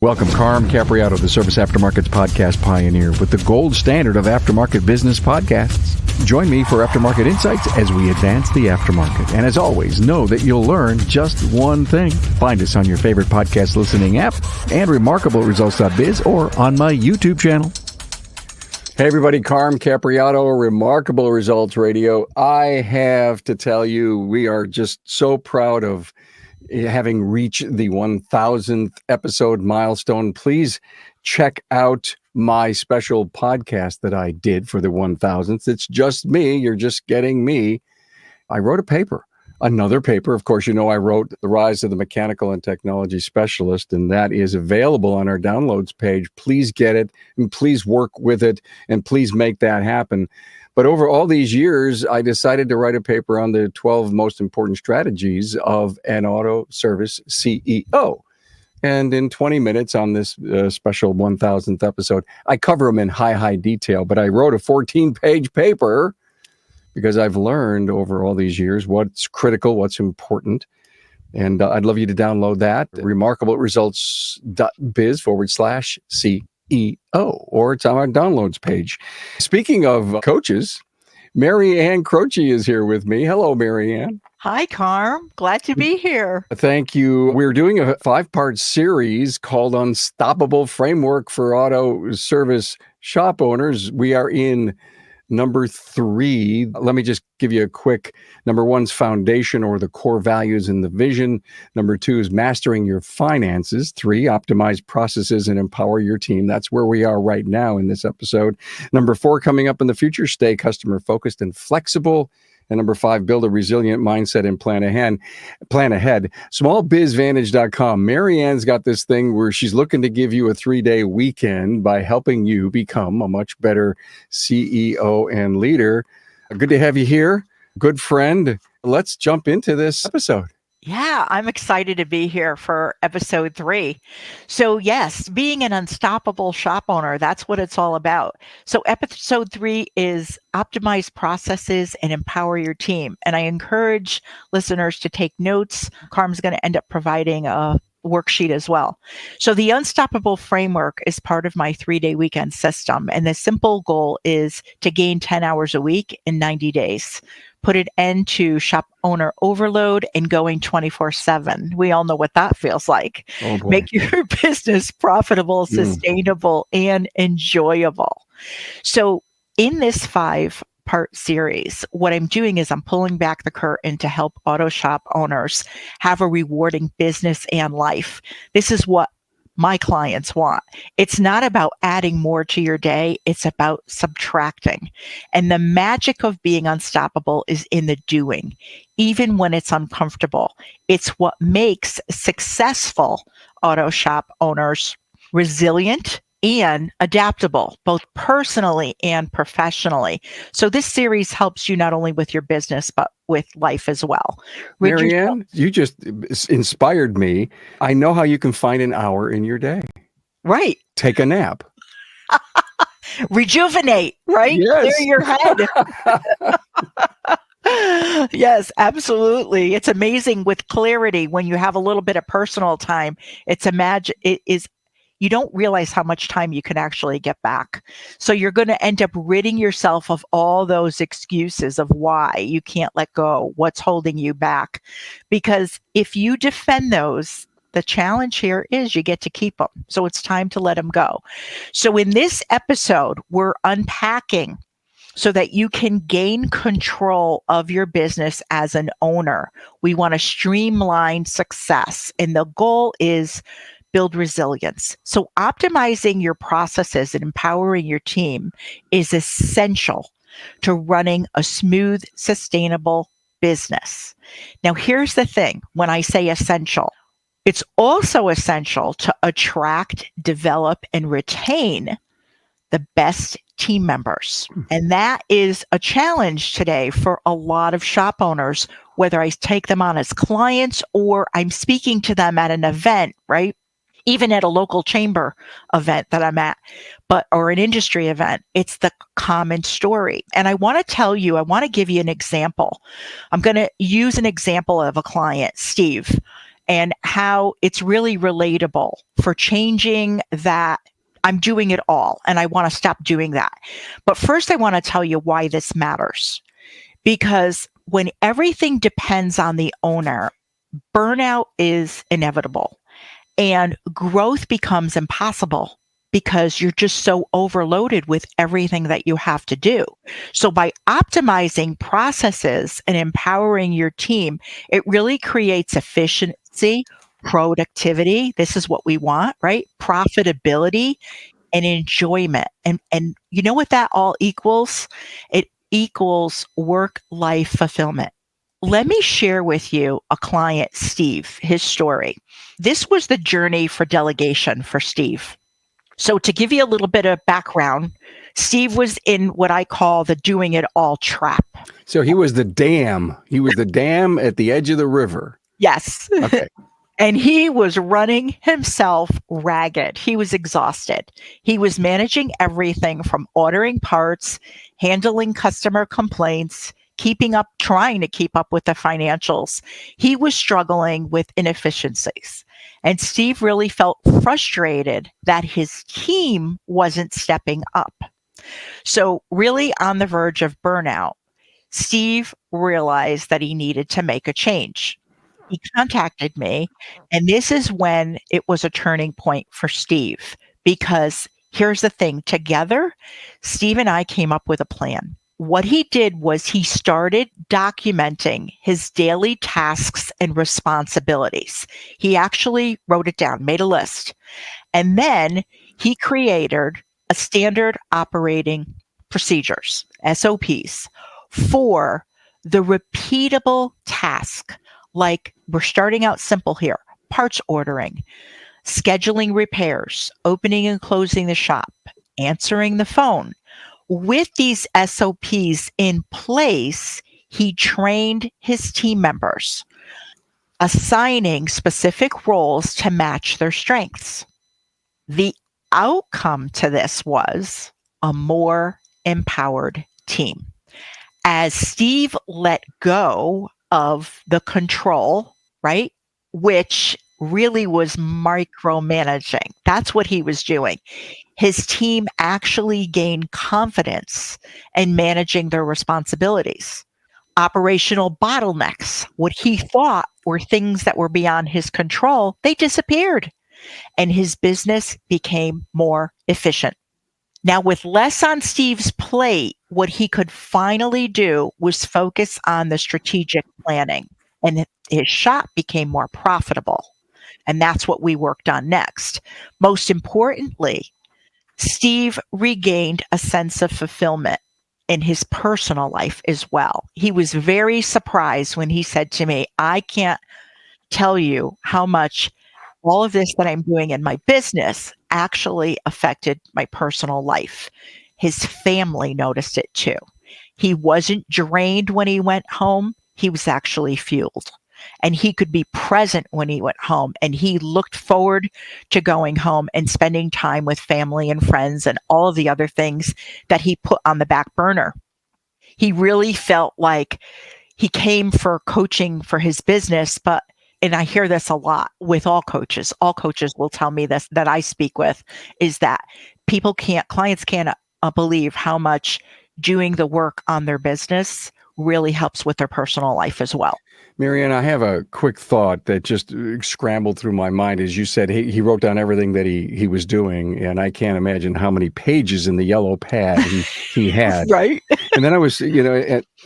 Welcome, Carm Capriato, the Service Aftermarket's podcast pioneer with the gold standard of aftermarket business podcasts. Join me for Aftermarket Insights as we advance the aftermarket. And as always, know that you'll learn just one thing. Find us on your favorite podcast listening app and remarkableresults.biz or on my YouTube channel. Hey everybody, Carm Capriato, Remarkable Results Radio. I have to tell you, we are just so proud of having reached the 1000th episode milestone. Please check out my special podcast that I did for the 1000th. It's just me. You're just getting me. I wrote another paper. Of course, you know, I wrote The Rise of the Mechanical and Technology Specialist, and that is available on our downloads page. Please get it, and please work with it, and please make that happen. But over all these years, I decided to write a paper on the 12 most important strategies of an auto service CEO. And in 20 minutes on this special 1000th episode, I cover them in high detail. But I wrote a 14-page paper because I've learned over all these years what's critical, what's important. And I'd love you to download that, remarkableresults.biz/CEO. Or it's on our downloads page. Speaking of coaches, Maryann Croce is here with me. Hello, Maryann. Hi, Carm. Glad to be here. Thank you. We're doing a 5-part series called Unstoppable Framework for Auto Service Shop Owners. We are in number 3. Let me just give you a quick. Number 1's foundation, or the core values and the vision. Number 2 is mastering your finances. 3, optimize processes and empower your team. That's where we are right now in this episode. Number 4, coming up in the future, stay customer focused and flexible. And number 5, build a resilient mindset and plan ahead. Smallbizvantage.com. Maryann's got this thing where she's looking to give you a 3-day weekend by helping you become a much better CEO and leader. Good to have you here. Good friend. Let's jump into this episode. Yeah, I'm excited to be here for episode 3. So yes, being an unstoppable shop owner, that's what it's all about. So episode 3 is optimize processes and empower your team. And I encourage listeners to take notes. Carm's going to end up providing a worksheet as well. So the Unstoppable Framework is part of my 3-day weekend system. And the simple goal is to gain 10 hours a week in 90 days. Put an end to shop owner overload and going 24/7. We all know what that feels like. Oh boy. Make your business profitable, sustainable, and enjoyable. So in this 5-part series, what I'm doing is I'm pulling back the curtain to help auto shop owners have a rewarding business and life. This is what my clients want. It's not about adding more to your day. It's about subtracting. And the magic of being unstoppable is in the doing, even when it's uncomfortable. It's what makes successful auto shop owners resilient and adaptable, both personally and professionally. So this series helps you not only with your business, but with life as well. Maryann, you just inspired me. I know how you can find an hour in your day. Right. Take a nap. Rejuvenate, right? Yes. Clear your head. Yes, absolutely. It's amazing with clarity when you have a little bit of personal time. You don't realize how much time you can actually get back. So you're going to end up ridding yourself of all those excuses of why you can't let go, what's holding you back. Because if you defend those, the challenge here is you get to keep them. So it's time to let them go. So in this episode, we're unpacking so that you can gain control of your business as an owner. We want to streamline success. And the goal is build resilience. So optimizing your processes and empowering your team is essential to running a smooth, sustainable business. Now, here's the thing. When I say essential, it's also essential to attract, develop, and retain the best team members. And that is a challenge today for a lot of shop owners, whether I take them on as clients or I'm speaking to them at an event, right? Even at a local chamber event that I'm at, or an industry event, it's the common story. And I want to give you an example. I'm going to use an example of a client, Steve. and how it's really relatable for changing that. I'm doing it all and I want to stop doing that. But first, I want to tell you why this matters. Because when everything depends on the owner, burnout is inevitable and growth becomes impossible because you're just so overloaded with everything that you have to do. So by optimizing processes and empowering your team, it really creates efficiency, productivity. This is what we want, right? Profitability and enjoyment. And you know what that all equals? It equals work-life fulfillment. Let me share with you a client, Steve, his story. This was the journey for delegation for Steve. So to give you a little bit of background, Steve was in what I call the doing it all trap. So he was the dam. He was the dam at the edge of the river. Yes. Okay. And he was running himself ragged. He was exhausted. He was managing everything from ordering parts, handling customer complaints, trying to keep up with the financials. He was struggling with inefficiencies. And Steve really felt frustrated that his team wasn't stepping up. So really on the verge of burnout, Steve realized that he needed to make a change. He contacted me, and this is when it was a turning point for Steve, because here's the thing, together, Steve and I came up with a plan. What he did was he started documenting his daily tasks and responsibilities. He actually wrote it down, made a list, and then he created a standard operating procedures, SOPs, for the repeatable task. Like, we're starting out simple here: parts ordering, scheduling repairs, opening and closing the shop, answering the phone. With these SOPs in place, he trained his team members, assigning specific roles to match their strengths. The outcome to this was a more empowered team. As Steve let go of the control, right, which really was micromanaging. That's what he was doing. His team actually gained confidence in managing their responsibilities. Operational bottlenecks, what he thought were things that were beyond his control, they disappeared, and his business became more efficient. Now, with less on Steve's plate, what he could finally do was focus on the strategic planning, and his shop became more profitable. And that's what we worked on next. Most importantly, Steve regained a sense of fulfillment in his personal life as well. He was very surprised when he said to me, I can't tell you how much all of this that I'm doing in my business actually affected my personal life. His family noticed it too. He wasn't drained when he went home. He was actually fueled. And he could be present when he went home. And he looked forward to going home and spending time with family and friends and all of the other things that he put on the back burner. He really felt like he came for coaching for his business, and I hear this a lot with all coaches. All coaches will tell me this, that I speak with, is that clients can't believe how much doing the work on their business really helps with their personal life as well. Maryann, I have a quick thought that just scrambled through my mind. As you said, he wrote down everything that he was doing, and I can't imagine how many pages in the yellow pad he had. Right. And then I was,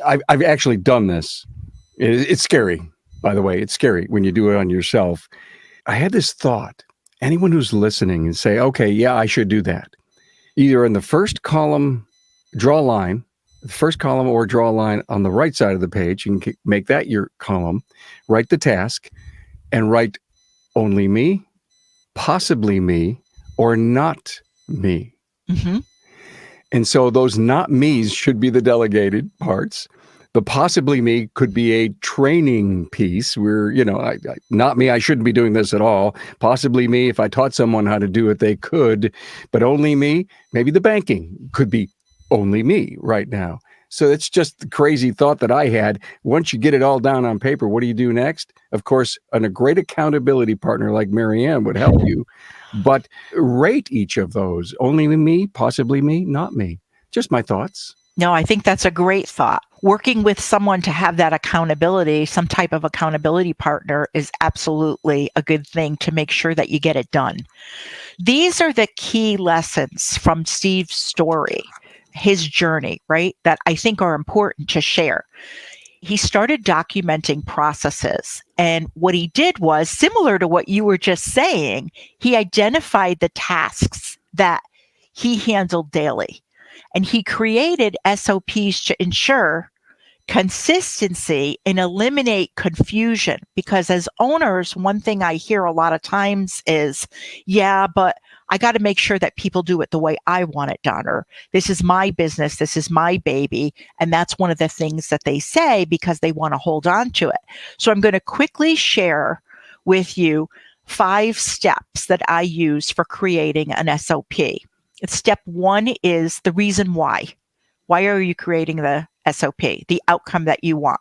I've actually done this. It's scary, by the way. It's scary when you do it on yourself. I had this thought. Anyone who's listening and say, okay, yeah, I should do that. Either in the first column, draw a line, the first column, or draw a line on the right side of the page. You can make that your column, write the task, and write only me, possibly me, or not me. Mm-hmm. And so those not me's should be the delegated parts. The possibly me could be a training piece where, not me, I shouldn't be doing this at all. Possibly me, if I taught someone how to do it, they could. But only me, maybe the banking could be only me right now. So it's just the crazy thought that I had. Once you get it all down on paper, what do you do next? Of course, a great accountability partner like Maryann would help you, but rate each of those. Only me, possibly me, not me. Just my thoughts. No, I think that's a great thought. Working with someone to have that accountability, some type of accountability partner, is absolutely a good thing to make sure that you get it done. These are the key lessons from Steve's story, his journey, right? That I think are important to share. He started documenting processes. And what he did was similar to what you were just saying. He identified the tasks that he handled daily. And he created SOPs to ensure consistency and eliminate confusion. Because as owners, one thing I hear a lot of times is, yeah, but I got to make sure that people do it the way I want it done, or this is my business, this is my baby. And that's one of the things that they say because they want to hold on to it. So I'm going to quickly share with you 5 steps that I use for creating an SOP. Step 1 is the reason why. Why are you creating the SOP? The outcome that you want.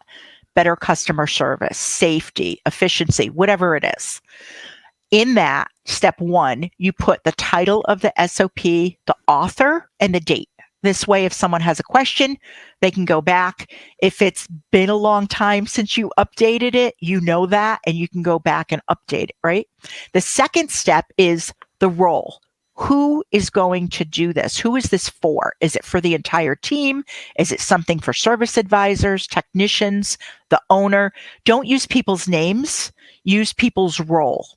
Better customer service, safety, efficiency, whatever it is. In that, step 1, you put the title of the SOP, the author, and the date. This way, if someone has a question, they can go back. If it's been a long time since you updated it, you know that, and you can go back and update it, right? The second step is the role. Who is going to do this? Who is this for? Is it for the entire team? Is it something for service advisors, technicians, the owner? Don't use people's names. Use people's role.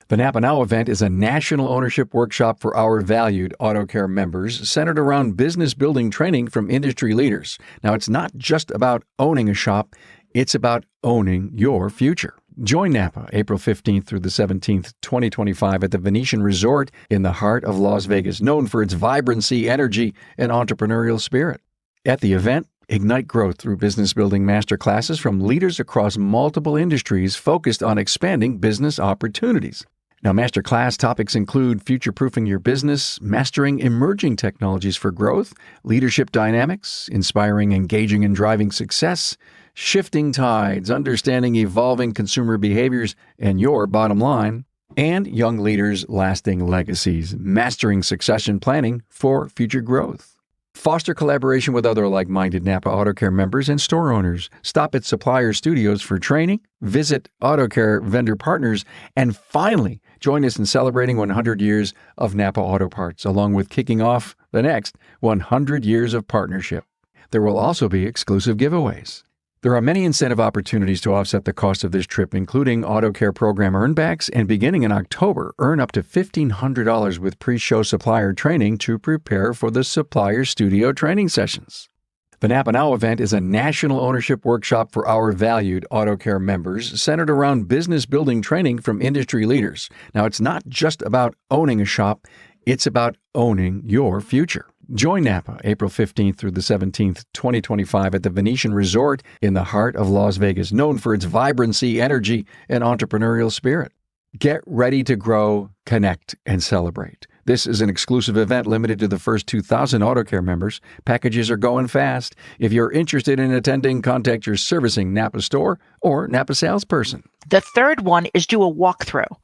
The NAPA Now event is a national ownership workshop for our valued AutoCare members centered around business building training from industry leaders. Now, it's not just about owning a shop, it's about owning your future. Join NAPA April 15th through the 17th, 2025 at the Venetian Resort in the heart of Las Vegas, known for its vibrancy, energy, and entrepreneurial spirit. At the event, ignite growth through business building masterclasses from leaders across multiple industries focused on expanding business opportunities. Now, masterclass topics include future-proofing your business, mastering emerging technologies for growth, leadership dynamics, inspiring, engaging, and driving success, shifting tides, understanding evolving consumer behaviors and your bottom line, and young leaders' lasting legacies, mastering succession planning for future growth. Foster collaboration with other like-minded NAPA AutoCare members and store owners. Stop at supplier studios for training, visit AutoCare vendor partners, and finally, join us in celebrating 100 years of NAPA Auto Parts, along with kicking off the next 100 years of partnership. There will also be exclusive giveaways. There are many incentive opportunities to offset the cost of this trip, including AutoCare program earnbacks, and beginning in October, earn up to $1,500 with pre-show supplier training to prepare for the supplier studio training sessions. The NAPA Now event is a national ownership workshop for our valued AutoCare members centered around business building training from industry leaders. Now, it's not just about owning a shop, it's about owning your future. Join NAPA April 15th through the 17th, 2025 at the Venetian Resort in the heart of Las Vegas, known for its vibrancy, energy, and entrepreneurial spirit. Get ready to grow, connect, and celebrate. This is an exclusive event limited to the first 2,000 AutoCare members. Packages are going fast. If you're interested in attending, contact your servicing NAPA store or NAPA salesperson. The third one is do a walkthrough.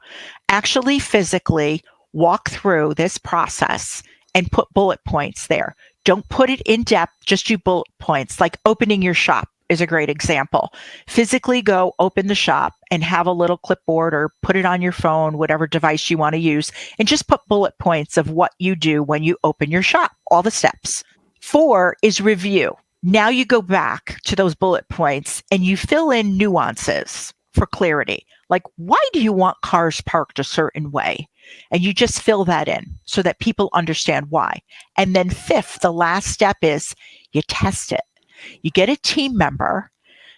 Actually, physically walk through this process and put bullet points there. Don't put it in depth, just do bullet points, like opening your shop is a great example. Physically go open the shop and have a little clipboard or put it on your phone, whatever device you want to use, and just put bullet points of what you do when you open your shop, all the steps. 4 is review. Now you go back to those bullet points and you fill in nuances for clarity. Like, why do you want cars parked a certain way? And you just fill that in so that people understand why. And then 5th, the last step is you test it. You get a team member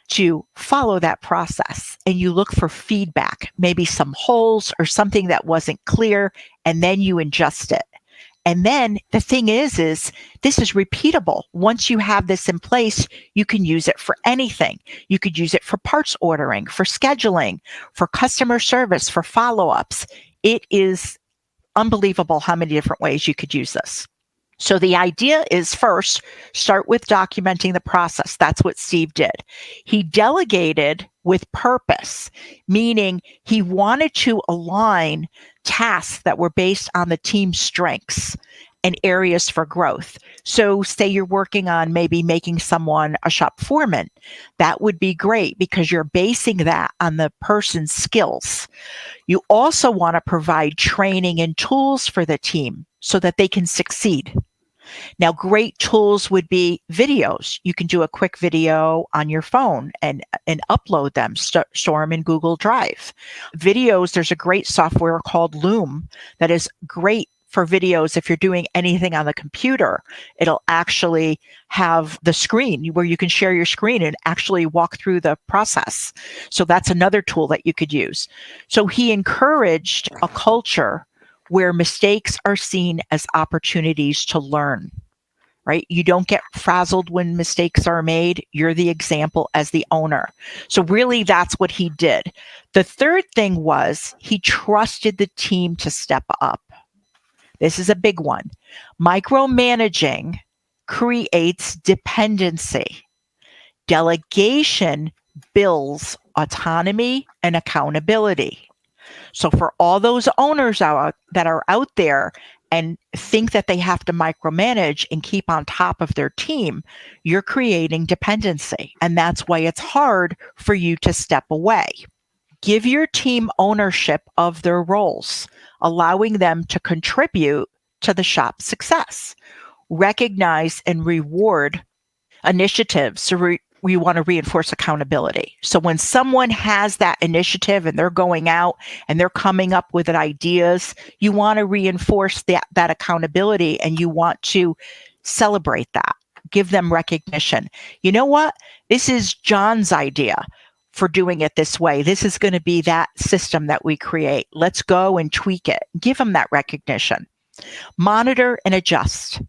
to follow that process and you look for feedback, maybe some holes or something that wasn't clear, and then you adjust it. And then the thing is this is repeatable. Once you have this in place, you can use it for anything. You could use it for parts ordering, for scheduling, for customer service, for follow-ups. It is unbelievable how many different ways you could use this. So the idea is first, start with documenting the process. That's what Steve did. He delegated with purpose, meaning he wanted to align tasks that were based on the team's strengths and areas for growth. So say you're working on maybe making someone a shop foreman. That would be great because you're basing that on the person's skills. You also want to provide training and tools for the team so that they can succeed. Now, great tools would be videos. You can do a quick video on your phone and upload them, store them in Google Drive. Videos, there's a great software called Loom that is great for videos. If you're doing anything on the computer, it'll actually have the screen where you can share your screen and actually walk through the process. So that's another tool that you could use. So he encouraged a culture where mistakes are seen as opportunities to learn, right? You don't get frazzled when mistakes are made. You're the example as the owner. So really, that's what he did. The third thing was he trusted the team to step up. This is a big one. Micromanaging creates dependency. Delegation builds autonomy and accountability. So for all those owners that are out there and think that they have to micromanage and keep on top of their team, you're creating dependency. And that's why it's hard for you to step away. Give your team ownership of their roles, allowing them to contribute to the shop's success. Recognize and reward initiatives. So we want to reinforce accountability. So when someone has that initiative and they're going out and they're coming up with ideas, you want to reinforce that accountability, and you want to celebrate that. Give them recognition. You know what? This is John's idea for doing it this way. This is going to be that system that we create. Let's go and tweak it. Give them that recognition. Monitor and adjust.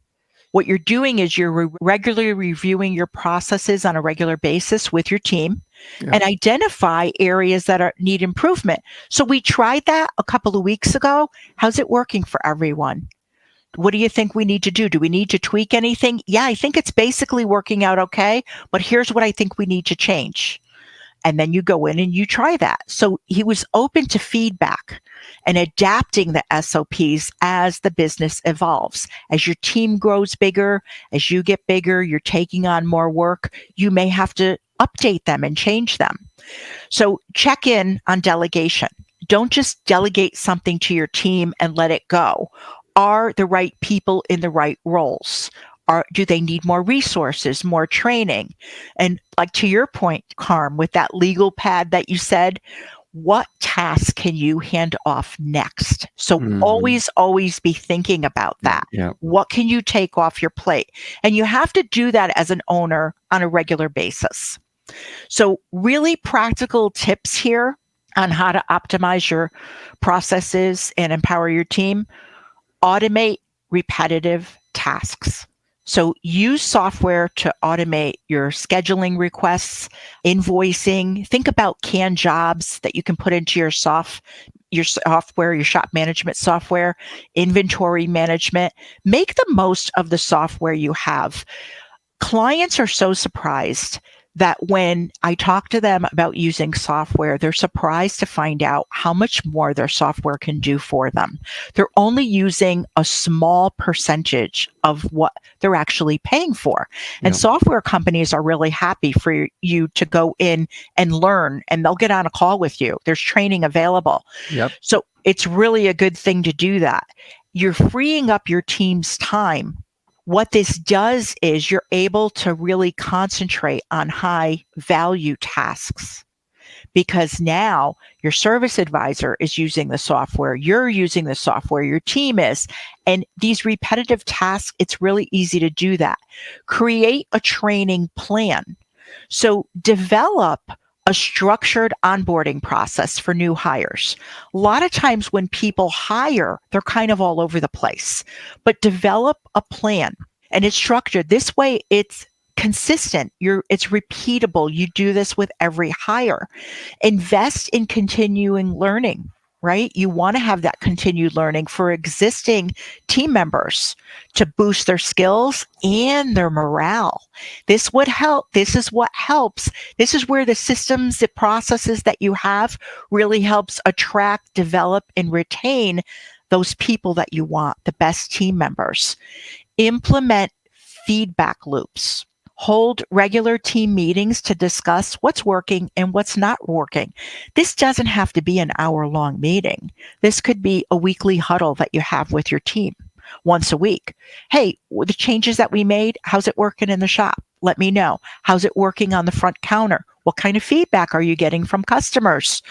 What you're doing is you're regularly reviewing your processes on a regular basis with your team and identify areas that need improvement. So we tried that a couple of weeks ago. How's it working for everyone? What do you think we need to do? Do we need to tweak anything? Yeah, I think it's basically working out okay, but here's what I think we need to change. And then you go in and you try that. So he was open to feedback and adapting the SOPs as the business evolves. As your team grows bigger, as you get bigger, you're taking on more work, you may have to update them and change them. So check in on delegation. Don't just delegate something to your team and let it go. Are the right people in the right roles? Do they need more resources, more training? And like to your point, Carm, with that legal pad that you said, what task can you hand off next? So always be thinking about that. Yeah. What can you take off your plate? And you have to do that as an owner on a regular basis. So really practical tips here on how to optimize your processes and empower your team. Automate repetitive tasks. So use software to automate your scheduling requests, invoicing. Think about canned jobs that you can put into your shop management software, inventory management. Make the most of the software you have. Clients are so surprised that when I talk to them about using software, they're surprised to find out how much more their software can do for them. They're only using a small percentage of what they're actually paying for. And software companies are really happy for you to go in and learn, and they'll get on a call with you. There's training available. So it's really a good thing to do that. You're freeing up your team's time. What this does is you're able to really concentrate on high value tasks, because now your service advisor is using the software, you're using the software, your team is, and these repetitive tasks, it's really easy to do that. Create a training plan. So develop a structured onboarding process for new hires. A lot of times when people hire, they're kind of all over the place, but develop a plan and it's structured. This way it's consistent. It's repeatable. You do this with every hire. Invest in continuing learning. right? You want to have that continued learning for existing team members to boost their skills and their morale. This would help. This is what helps. This is where the systems, the processes that you have really helps attract, develop, and retain those people that you want, the best team members. Implement feedback loops. Hold regular team meetings to discuss what's working and what's not working. This doesn't have to be an hour-long meeting. This could be a weekly huddle that you have with your team once a week. Hey, the changes that we made, how's it working in the shop? Let me know. How's it working on the front counter? What kind of feedback are you getting from customers?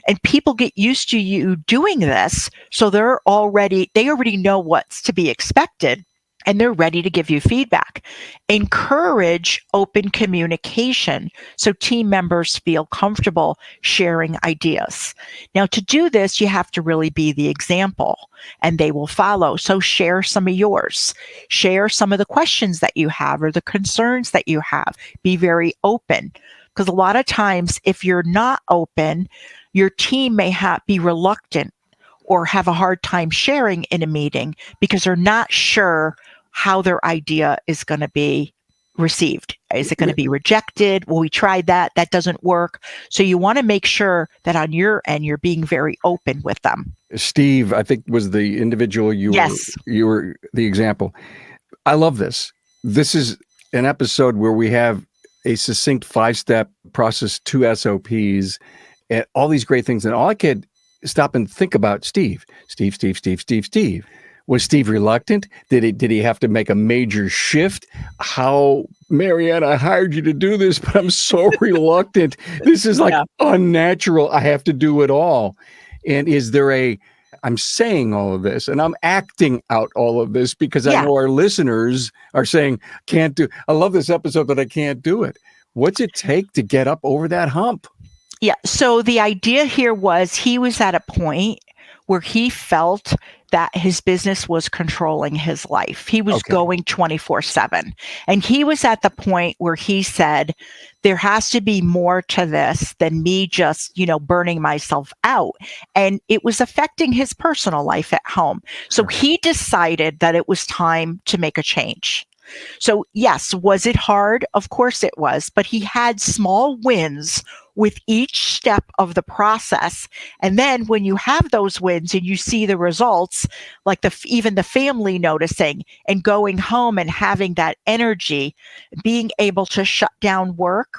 And people get used to you doing this, so they already know what's to be expected, and they're ready to give you feedback. Encourage open communication so team members feel comfortable sharing ideas. Now, to do this, you have to really be the example, and they will follow. So share some of yours. Share some of the questions that you have or the concerns that you have. Be very open. Because a lot of times, if you're not open, your team may be reluctant or have a hard time sharing in a meeting because they're not sure how their idea is going to be received. Is it going to be rejected? Well, we tried that. That doesn't work. So you want to make sure that on your end, you're being very open with them. Steve, I think, was the individual you were the example. I love this. This is an episode where we have a succinct 5-step process, 2 SOPs, and all these great things. And all I could stop and think about Steve. Was Steve reluctant? Did he have to make a major shift? How, Maryann, I hired you to do this, but I'm so reluctant. This is like unnatural. I have to do it all. And is there I'm saying all of this and I'm acting out all of this because I know our listeners are saying, I love this episode, but I can't do it. What's it take to get up over that hump? Yeah. So the idea here was he was at a point where he felt that his business was controlling his life. He was going 24/7. And he was at the point where he said, there has to be more to this than me just, burning myself out. And it was affecting his personal life at home. So he decided that it was time to make a change. So yes, was it hard? Of course it was, but he had small wins with each step of the process. And then when you have those wins and you see the results, like even the family noticing and going home and having that energy, being able to shut down work.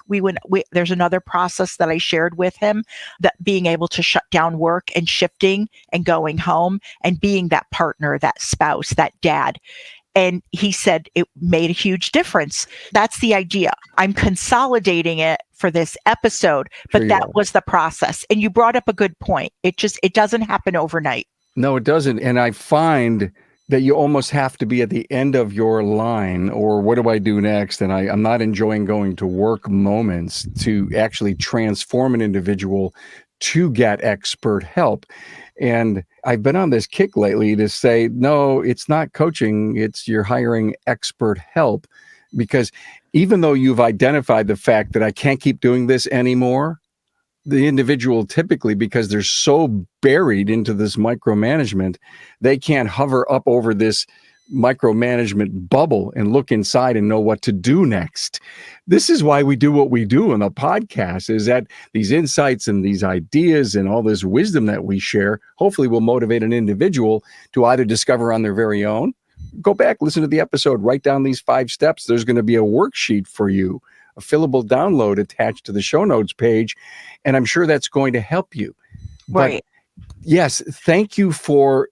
There's another process that I shared with him, that being able to shut down work and shifting and going home and being that partner, that spouse, that dad. And he said it made a huge difference. That's the idea. I'm consolidating it for this episode, but that was the process. And you brought up a good point. It doesn't happen overnight. No, it doesn't. And I find that you almost have to be at the end of your line, or what do I do next? And I'm not enjoying going to work moments to actually transform an individual to get expert help. And I've been on this kick lately to say, no, it's not coaching. You're hiring expert help, because even though you've identified the fact that I can't keep doing this anymore, the individual typically, because they're so buried into this micromanagement, they can't hover up over this micromanagement bubble and look inside and know what to do next. This is why we do what we do on the podcast, is that these insights and these ideas and all this wisdom that we share, hopefully will motivate an individual to either discover on their very own, go back, listen to the episode, write down these 5 steps. There's going to be a worksheet for you, a fillable download attached to the show notes page. And I'm sure that's going to help you. Right. But yes, thank you for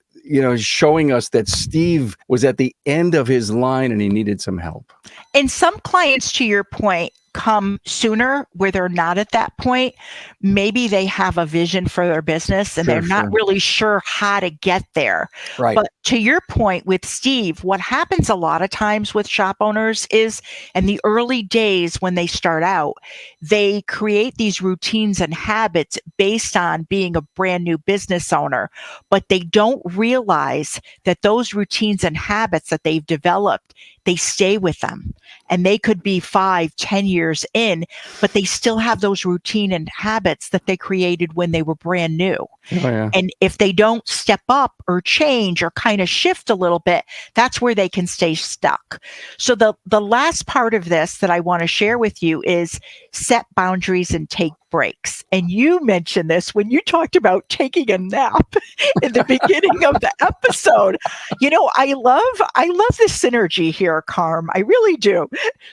showing us that Steve was at the end of his line and he needed some help. And some clients, to your point, come sooner where they're not at that point. Maybe they have a vision for their business and they're not really sure how to get there. Right. But to your point with Steve, what happens a lot of times with shop owners is in the early days when they start out, they create these routines and habits based on being a brand new business owner, but they don't realize that those routines and habits that they've developed, they stay with them. And they could be 5-10 years in, but they still have those routine and habits that they created when they were brand new. Oh, yeah. And if they don't step up or change or kind of shift a little bit, that's where they can stay stuck. So the last part of this that I want to share with you is set boundaries and take breaks. And you mentioned this when you talked about taking a nap in the beginning of the episode. I love this synergy here, Carm. I really do.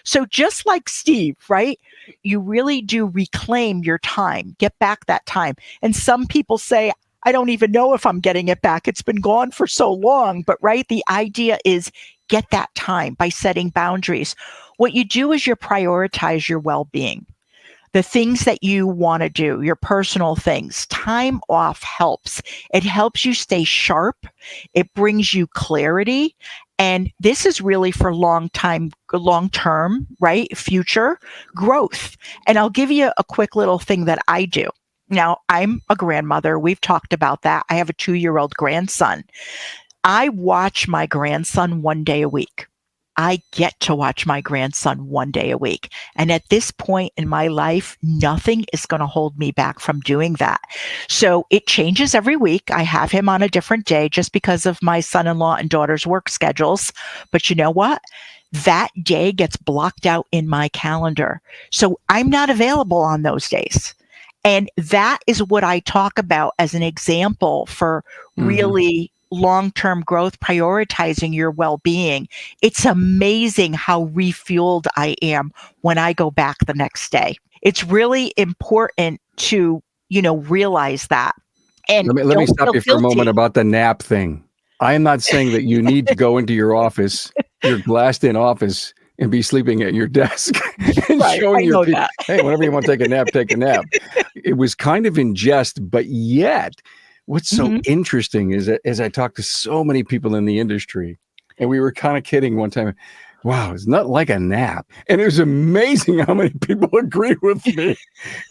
So just like Steve, right? You really do reclaim your time, get back that time. And some people say, I don't even know if I'm getting it back. It's been gone for so long. But right, the idea is get that time by setting boundaries. What you do is you prioritize your well-being. The things that you want to do, your personal things. Time off helps. It helps you stay sharp. It brings you clarity. And this is really for long-term, right? Future growth. And I'll give you a quick little thing that I do. Now, I'm a grandmother. We've talked about that. I have a 2-year-old grandson. I watch my grandson one day a week. I get to watch my grandson one day a week. And at this point in my life, nothing is going to hold me back from doing that. So it changes every week. I have him on a different day just because of my son-in-law and daughter's work schedules. But you know what? That day gets blocked out in my calendar. So I'm not available on those days. And that is what I talk about as an example for really long-term growth, prioritizing your well-being. It's amazing how refueled I am when I go back the next day. It's really important to, realize that. And let me stop you for a moment about the nap thing. I am not saying that you need to go into your office, your glassed-in office, and be sleeping at your desk and showing your people, hey, whenever you want to take a nap, take a nap. It was kind of in jest, but yet what's so interesting is that as I talked to so many people in the industry, and we were kind of kidding one time, wow, it's not like a nap. And it was amazing how many people agree with me.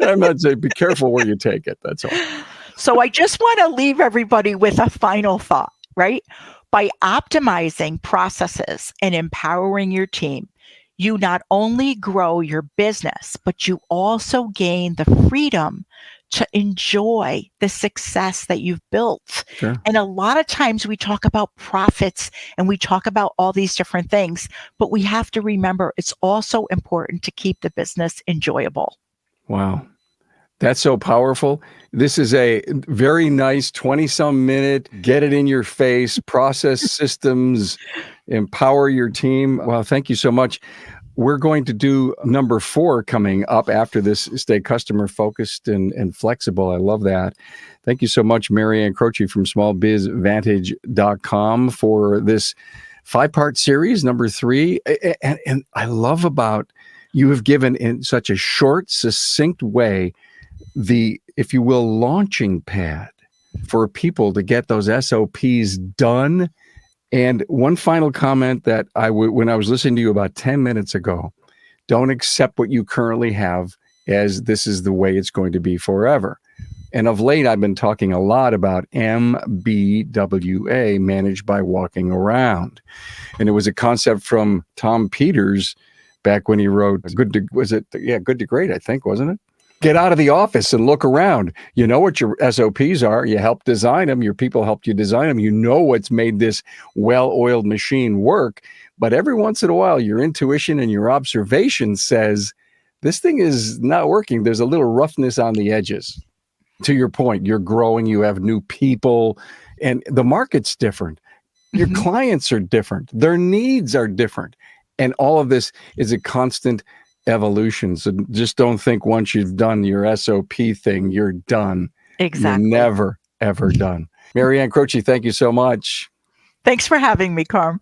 I'm not saying be careful where you take it. That's all. So I just want to leave everybody with a final thought, right? By optimizing processes and empowering your team, you not only grow your business, but you also gain the freedom to enjoy the success that you've built. Sure. And a lot of times we talk about profits and we talk about all these different things, but we have to remember it's also important to keep the business enjoyable. Wow. That's so powerful. This is a very nice 20-some minute, get it in your face, process systems, empower your team. Well, thank you so much. We're going to do number 4 coming up after this, stay customer focused and flexible. I love that. Thank you so much, Maryann Croce from smallbizvantage.com for this 5-part series, number 3. And I love about you have given in such a short, succinct way the, if you will, launching pad for people to get those SOPs done. And one final comment that when I was listening to you about 10 minutes ago, don't accept what you currently have as this is the way it's going to be forever. And of late, I've been talking a lot about MBWA, managed by walking around. And it was a concept from Tom Peters back when he wrote Good to Great, I think, wasn't it? Get out of the office and look around. You know what your SOPs are. You helped design them. Your people helped you design them. You know what's made this well-oiled machine work. But every once in a while, your intuition and your observation says, this thing is not working. There's a little roughness on the edges. To your point, you're growing. You have new people. And the market's different. Your clients are different. Their needs are different. And all of this is a constant evolution. So just don't think once you've done your SOP thing, you're done. Exactly. You're never, ever done. Maryann Croce, thank you so much. Thanks for having me, Carm.